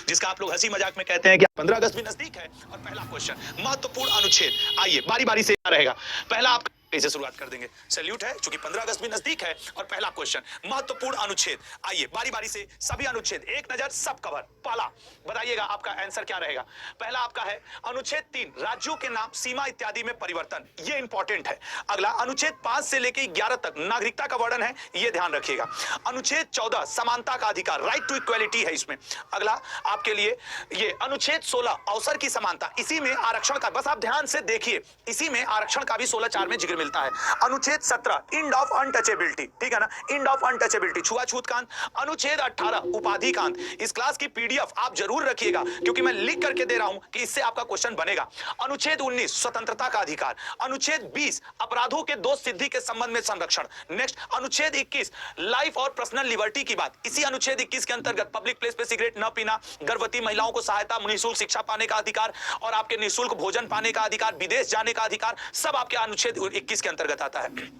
जिसका आप लोग हंसी मजाक में कहते हैं कि 15 अगस्त भी नजदीक है। और पहला क्वेश्चन महत्वपूर्ण अनुच्छेद, आइए बारी बारी से रहेगा। पहला आप से शुरुआत कर देंगे, सैल्यूट है चूंकि 15 अगस्त भी नजदीक है। और पहला क्वेश्चन महत्वपूर्ण अनुच्छेद, आइए बारी बारी से सभी अनुच्छेद, एक नजर सब कवर। पहला बताइएगा आपका आंसर क्या रहेगा। पहला आपका है अनुच्छेद 3 राज्यों के नाम, सीमा इत्यादि में परिवर्तन, ये इंपॉर्टेंट है। अगला अनुच्छेद 5 से लेकर 11 तक नागरिकता का वर्णन है, ये ध्यान रखिएगा। अनुच्छेद 14 समानता का अधिकार, राइट टू इक्वालिटी है इसमें। अगला आपके लिए ये अनुच्छेद 16 अवसर की समानता, इसी में आरक्षण का, बस आप ध्यान से देखिए, इसी में आरक्षण का भी 16(4) में जिक्र मिलता है। अनुच्छेद 17 इंड ऑफ अनटचेबिलिटी, ठीक है ना, इंड ऑफ अनटचेबिलिटी, छुआछूत कांड। अनुच्छेद 18 उपाधि कांड। इस क्लास की पीडीएफ आप जरूर रखिएगा क्योंकि मैं लिख करके दे रहा हूं कि इससे आपका क्वेश्चन बनेगा। अनुच्छेद 19 स्वतंत्रता का अधिकार। अनुच्छेद 20 अपराधों के दोष सिद्धि के संबंध में संरक्षण। नेक्स्ट अनुच्छेद 21 लाइफ और पर्सनल लिबर्टी की बात, इसी अनुच्छेद 21 के अंतर्गत पब्लिक प्लेस पे सिगरेट न पीना, गर्भवती महिलाओं को सहायता, निःशुल्क शिक्षा पाने का अधिकार और आपके निःशुल्क भोजन पाने का अधिकार, विदेश जाने का अधिकार, सब आपके अनुच्छेद 21 के अंतर्गत आता है।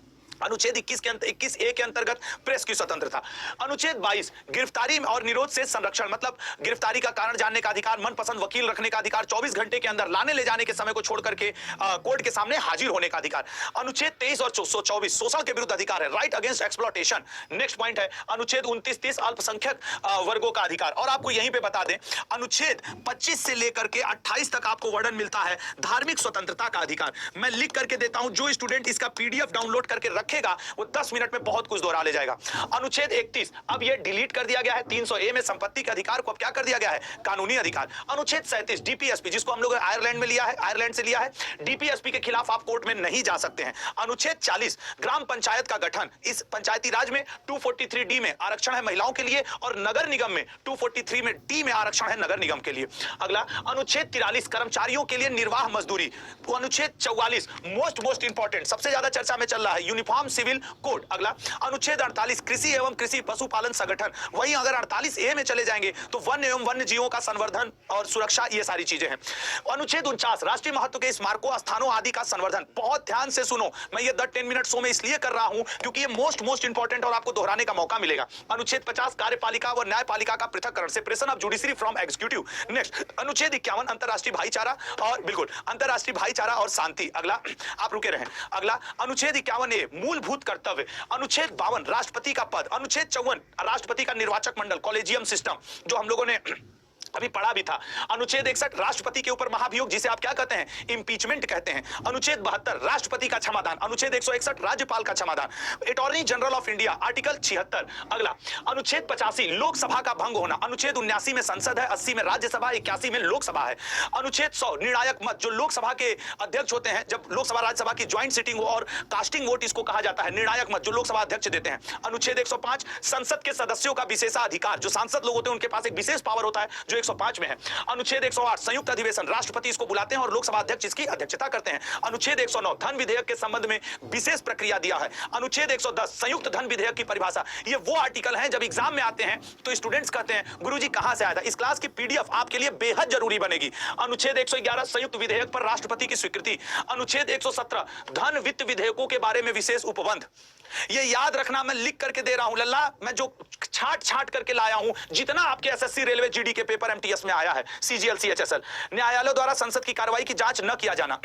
अनुच्छेद 21 ए के अंतर्गत प्रेस की स्वतंत्रता। अनुच्छेद 22 गिरफ्तारी और निरोध से संरक्षण, मतलब गिरफ्तारी का कारण जानने का अधिकार, मनपसंद वकील रखने का अधिकार, 24 घंटे के अंदर लाने ले जाने के समय को छोड़ करके कोर्ट के सामने हाजिर होने का अधिकार। अनुच्छेद 23 और 124 शोषण के विरुद्ध अधिकार है, right against exploitation. Next point है अनुच्छेद 29-30 अल्पसंख्यक वर्गों का अधिकार। और आपको यहीं पे बता दें अनुच्छेद 25 से लेकर के 28 तक आपको वर्णन मिलता है धार्मिक स्वतंत्रता का अधिकार। मैं लिख करके देता हूं, जो स्टूडेंट इसका पीडीएफ डाउनलोड करके रखेगा वो 10 मिनट में बहुत कुछ दोहरा ले जाएगा। अनुच्छेद 31 अब ये डिलीट कर दिया गया है, 300A में संपत्ति के अधिकार को अब क्या कर दिया गया है, कानूनी अधिकार। अनुच्छेद 37 डीपीएसपी, जिसको हम लोग आयरलैंड में लिया है, आयरलैंड से लिया है, डीपीएसपी के खिलाफ आप कोर्ट में नहीं जा सकते हैं। अनुच्छेद 40 ग्राम पंचायत का गठन, इस पंचायती राज में 243D में आरक्षण है महिलाओं के लिए और नगर निगम में 243 में डी में आरक्षण है नगर निगम के लिए। अगला अनुच्छेद 43 कर्मचारियों के लिए निर्वाह मजदूरी। अनुच्छेद 44 मोस्ट इंपॉर्टेंट, सबसे ज्यादा चर्चा में चल रहा है, यूनिफॉर्म सिविल कोड। अगला अनुच्छेद 48 कृषि एवं कृषि पशुपालन संगठन। वहीं अगर 48A में चले जाएंगे तो वन्य एवं वन्य जीवों का संवर्धन और सुरक्षा, ये सारी चीजें हैं। अनुच्छेद 49 राष्ट्रीय महत्व के स्मारकों स्थानों आदि का संवर्धन। बहुत ध्यान से सुनो, मैं ये 10 मिनट शो में इसलिए कर रहा हूं क्योंकि ये मोस्ट इंपॉर्टेंट और आपको दोहराने का मौका मिलेगा। अनुच्छेद 50 कार्यपालिका व न्यायपालिका का पृथक्करण, separation of judiciary from executive. Next अनुच्छेद 51 अंतरराष्ट्रीय भाईचारा और बिल्कुल अंतरराष्ट्रीय भाईचारा और शांति। अगला आप रुके रहें। अगला अनुच्छेद 51A मूलभूत कर्तव्य। अनुच्छेद 52 राष्ट्रपति का पद। अनुच्छेद 54 राष्ट्रपति का निर्वाचक मंडल, कॉलेजियम सिस्टम, जो हम लोगों ने अभी पढ़ा भी था। अनुच्छेद 61 राष्ट्रपति के ऊपर महाभियोग, जिसे आप क्या कहते हैं, इंपीचमेंट कहते हैं। अनुच्छेद 72 राष्ट्रपति का क्षमादान। अनुच्छेद 161 राज्यपाल का क्षमादान। Attorney general of India article 76। अगला अनुच्छेद 85 लोकसभा का भंग होना। अनुच्छेद 79 में संसद है, 80 में राज्यसभा, 81 में लोकसभा है। अनुच्छेद 100 निर्णायक मत, जो लोकसभा के अध्यक्ष होते हैं, जब लोकसभा राज्यसभा की ज्वाइंट सिटिंग हो, और कास्टिंग वोट इसको कहा जाता है, निर्णायक मत, जो लोकसभा अध्यक्ष देते हैं। अनुच्छेद 105 संसद के सदस्यों का विशेषाधिकार, जो सांसद लोग होते हैं उनके पास एक विशेष पावर होता है, जो 105 में है। अनुच्छेद 108 संयुक्त अधिवेशन, राष्ट्रपति इसको बुलाते हैं और लोकसभा अध्यक्ष इसकी अध्यक्षता करते हैं। अनुच्छेद 109 धन विधेयक के संबंध में विशेष प्रक्रिया दिया है। अनुच्छेद 110 संयुक्त धन विधेयक की परिभाषा। ये वो आर्टिकल हैं जब एग्जाम में आते हैं तो स्टूडेंट्स कहते हैं गुरुजी कहां से आया था। इस क्लास की पीडीएफ आपके लिए बेहद जरूरी बनेगी। अनुच्छेद 111 संयुक्त विधेयक पर राष्ट्रपति की स्वीकृति। अनुच्छेद 117 धन वित्त विधेयकों के बारे में विशेष उपबंध। ये याद रखना, मैं लिख करके दे रहा हूं लल्ला, मैं जो छाट करके लाया हूं, जितना आपके एसएससी रेलवे जीडी के पेपर एमटीएस में आया है, सीजीएल सीएचएसएल, न्यायालय द्वारा संसद की कार्रवाई की जांच न किया जाना।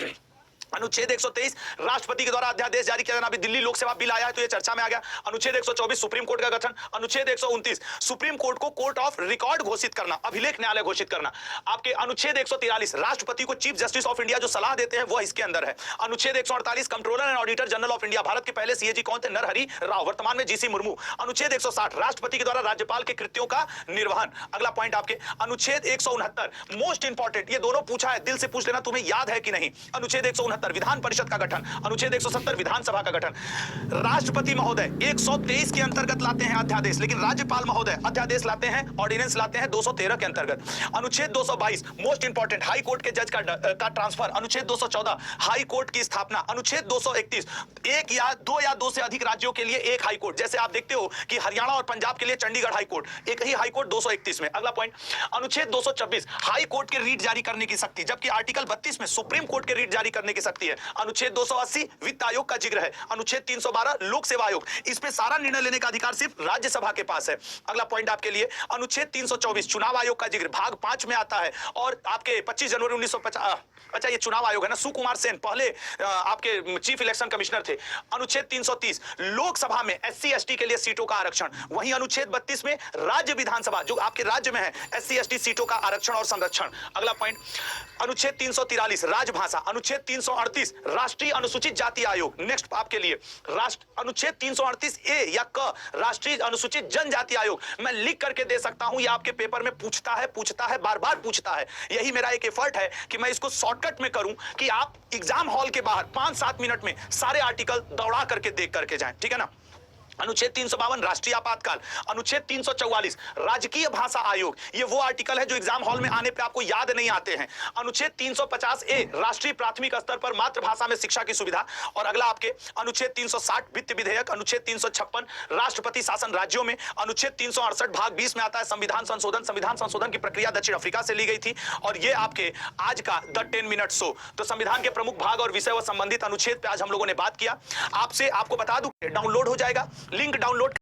अनुच्छेद 123 राष्ट्रपति के द्वारा अध्यादेश जारी किया जाना। अभी दिल्ली लोक सेवा बिल आया है तो ये चर्चा में आ गया। अनुच्छेद 124 सुप्रीम कोर्ट का गठन। अनुच्छेद 129 सुप्रीम कोर्ट को कोर्ट ऑफ रिकॉर्ड घोषित करना, अभिलेख न्यायालय घोषित करना। आपके अनुच्छेद 143 राष्ट्रपति को चीफ जस्टिस ऑफ इंडिया जो सलाह देते हैं वो इसके अंदर है। अनुच्छेद 148 controller and auditor general of India, Bharat के पहले सीएजी कौन थे, नरहरि राव, वर्तमान में जीसी मुर्मू। अनुच्छेद 160 राष्ट्रपति के द्वारा राज्यपाल के कृत्यों का निर्वहन। अगला पॉइंट आपके अनुच्छेद 169 मोस्ट इंपॉर्टेंट, ये दोनों पूछा है, दिल से पूछ लेना तुम्हें याद है कि नहीं। अनुच्छेद 169 विधान परिषद का गठन। अनुच्छेद 170 विधानसभा का गठन। राष्ट्रपति महोदय 123 के अंतर्गत लाते हैं अध्यादेश, लेकिन राज्यपाल महोदय अध्यादेश लाते हैं, ऑर्डिनेंस लाते हैं 213 के अंतर्गत। अनुच्छेद 222 मोस्ट इंपॉर्टेंट हाई कोर्ट के जज का ट्रांसफर। अनुच्छेद 214 हाई कोर्ट की स्थापना। अनुच्छेद 231 एक या दो से अधिक राज्यों के लिए एक हाई कोर्ट, जैसे आप देखते हो कि हरियाणा और पंजाब के लिए चंडीगढ़ हाई कोर्ट, एक ही हाई कोर्ट 231 में। अगला पॉइंट अनुच्छेद 226 हाई कोर्ट के रीट जारी करने की शक्ति, जबकि आर्टिकल 32 में सुप्रीम कोर्ट के रीट जारी करने की सकती है। अनुच्छेद 280 वित्त आयोग का जिक्र है। अनुच्छेद 312 लोक सेवा आयोग, इस पे सारा निर्णय लेने का अधिकार सिर्फ राज्यसभा के पास है। अगला पॉइंट आपके लिए, अनुच्छेद 324 चुनाव आयोग का जिक्र भाग 5 में आता है और आपके 25 जनवरी 1950, अच्छा ये चुनाव आयोग है ना, सुकुमार सेन पहले आपके चीफ इलेक्शन कमिश्नर थे। अनुच्छेद 330 लोकसभा में एससी एसटी के लिए सीटों का आरक्षण, वहीं अनुच्छेद 32 में राज्य विधानसभा जो आपके राज्य में है एससी एसटी सीटों का आरक्षण और संरक्षण। अगला पॉइंट, अनुच्छेद 343 राजभाषा, अनुच्छेद 338 राष्ट्रीय अनुसूचित जाति आयोग। नेक्स्ट आपके लिए अनुच्छेद 338 ए या क राष्ट्रीय अनुसूचित जनजाति आयोग। मैं लिख करके दे सकता हूं, ये आपके पेपर में पूछता है, बार बार पूछता है। यही मेरा एक एफर्ट है कि मैं इसको शॉर्टकट में करूं कि आप एग्जाम हॉल के बाहर 5-7 मिनट में सारे आर्टिकल दौड़ा करके देख करके जाएं, ठीक है ना। अनुच्छेद 352 राष्ट्रीय आपातकाल, अनुच्छेद 344 राजकीय भाषा आयोग, ये वो आर्टिकल है जो एग्जाम हॉल में आने पे आपको याद नहीं आते हैं। अनुच्छेद 350 ए राष्ट्रीय प्राथमिक स्तर पर मातृभाषा में शिक्षा की सुविधा। और अगला आपके अनुच्छेद 360 वित्त विधेयक, अनुच्छेद 356 राष्ट्रपति शासन राज्यों में, अनुच्छेद 368 भाग 20 में आता है संविधान संशोधन। संविधान संशोधन की प्रक्रिया दक्षिण अफ्रीका से ली गई थी। और ये आपके आज का द 10 मिनट शो, तो संविधान के प्रमुख भाग और विषय व संबंधित अनुच्छेद पे आज हम लोगों ने बात किया। आपको बता दूं डाउनलोड हो जाएगा, लिंक डाउनलोड